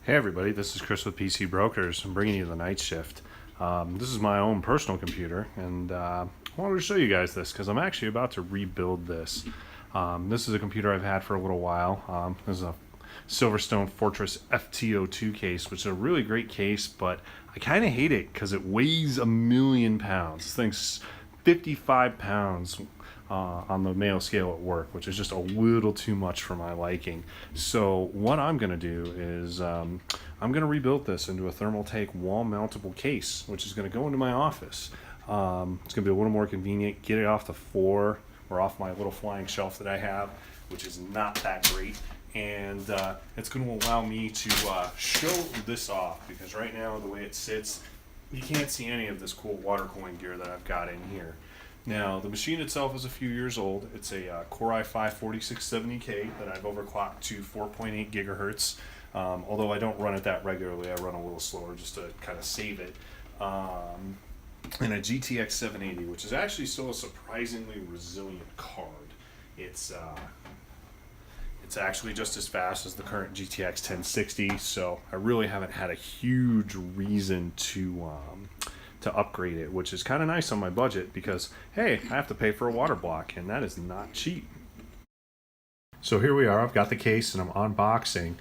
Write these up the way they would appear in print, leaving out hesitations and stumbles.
Hey everybody, this is Chris with PC Brokers. I'm bringing you the night shift. This is my own personal computer, and I wanted to show you guys this because I'm actually about to rebuild this. This is a computer I've had for a little while. This is a Silverstone FT-02 case, which is a really great case, but I kind of hate it because it weighs 1,000,000 pounds. This thing's 55 pounds on the Mayo scale at work, which is just a little too much for my liking. So what I'm going to do is I'm going to rebuild this into a Thermaltake wall mountable case, which is going to go into my office. It's going to be a little more convenient, get it off the floor or off my little flying shelf that I have, which is not that great. And it's going to allow me to show this off, because right now the way it sits, you can't see any of this cool water cooling gear that I've got in here. Now, the machine itself is a few years old. It's a Core i5 4670K that I've overclocked to 4.8 gigahertz. Although I don't run it that regularly, I run a little slower just to kind of save it. And a GTX 780, which is actually still a surprisingly resilient card. It's actually just as fast as the current GTX 1060, so I really haven't had a huge reason to upgrade it, which is kind of nice on my budget because, hey, I have to pay for a water block, and that is not cheap. So here we are, I've got the case and I'm unboxing,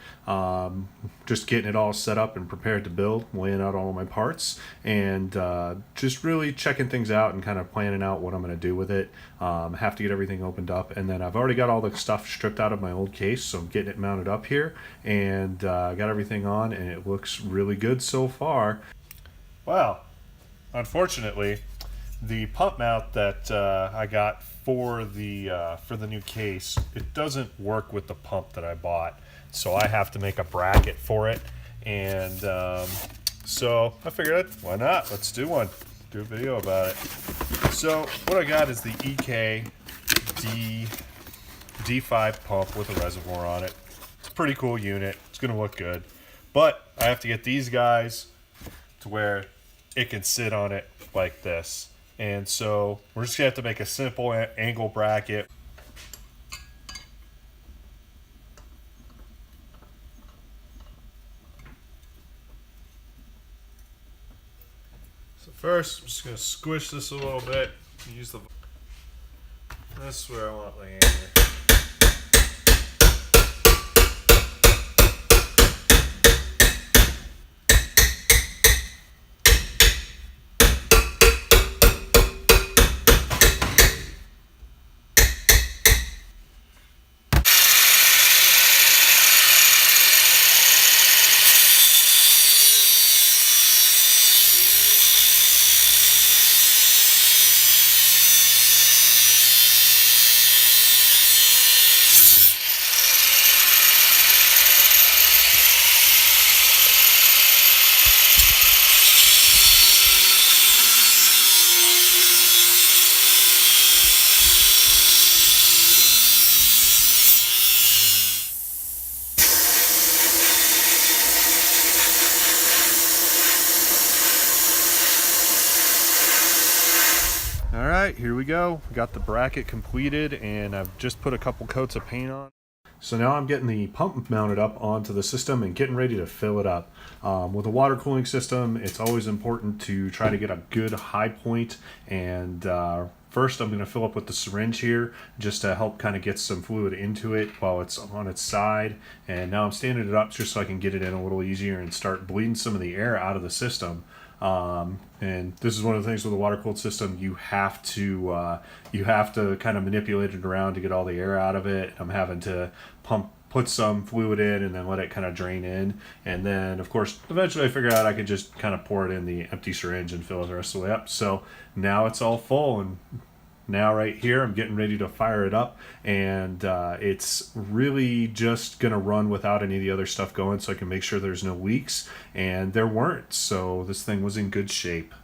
just getting it all set up and prepared to build, laying out all of my parts, and just really checking things out and kind of planning out what I'm going to do with it. Have to get everything opened up, and then I've already got all the stuff stripped out of my old case, so I'm getting it mounted up here, and got everything on, and it looks really good so far. Well, unfortunately, the pump mount that I got for the new case, it doesn't work with the pump that I bought, so I have to make a bracket for it. And so I figured, why not? Let's do one. Do a video about it. So what I got is the D5 pump with a reservoir on it. It's a pretty cool unit. It's going to look good, but I have to get these guys to where it can sit on it like this. And so we're just gonna have to make a simple angle bracket. So first, I'm just gonna squish this a little bit. Use the. This is where I want my hanger. Alright, here we go. Got the bracket completed, and I've just put a couple coats of paint on. So now I'm getting the pump mounted up onto the system and getting ready to fill it up. With a water cooling system, it's always important to try to get a good high point, and first I'm going to fill up with the syringe here just to help kind of get some fluid into it while it's on its side. And now I'm standing it up just so I can get it in a little easier and start bleeding some of the air out of the system. And this is one of the things with a water cooled system, you have to kind of manipulate it around to get all the air out of it. I'm having to put some fluid in and then let it kind of drain in, and then of course eventually I figured out I could just kind of pour it in the empty syringe and fill it the rest of the way up. So now it's all full, and now right here I'm getting ready to fire it up, and it's really just gonna run without any of the other stuff going, so I can make sure there's no leaks, and there weren't, so this thing was in good shape.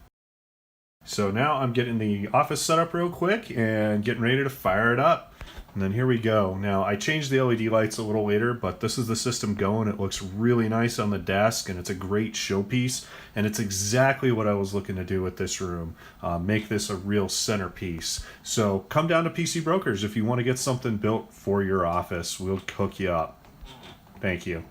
So now I'm getting the office set up real quick and getting ready to fire it up. And then here we go. Now I changed the LED lights a little later, but this is the system going. It looks really nice on the desk, and it's a great showpiece, and it's exactly what I was looking to do with this room. Make this a real centerpiece. So come down to PC Brokers if you want to get something built for your office. We'll hook you up. Thank you.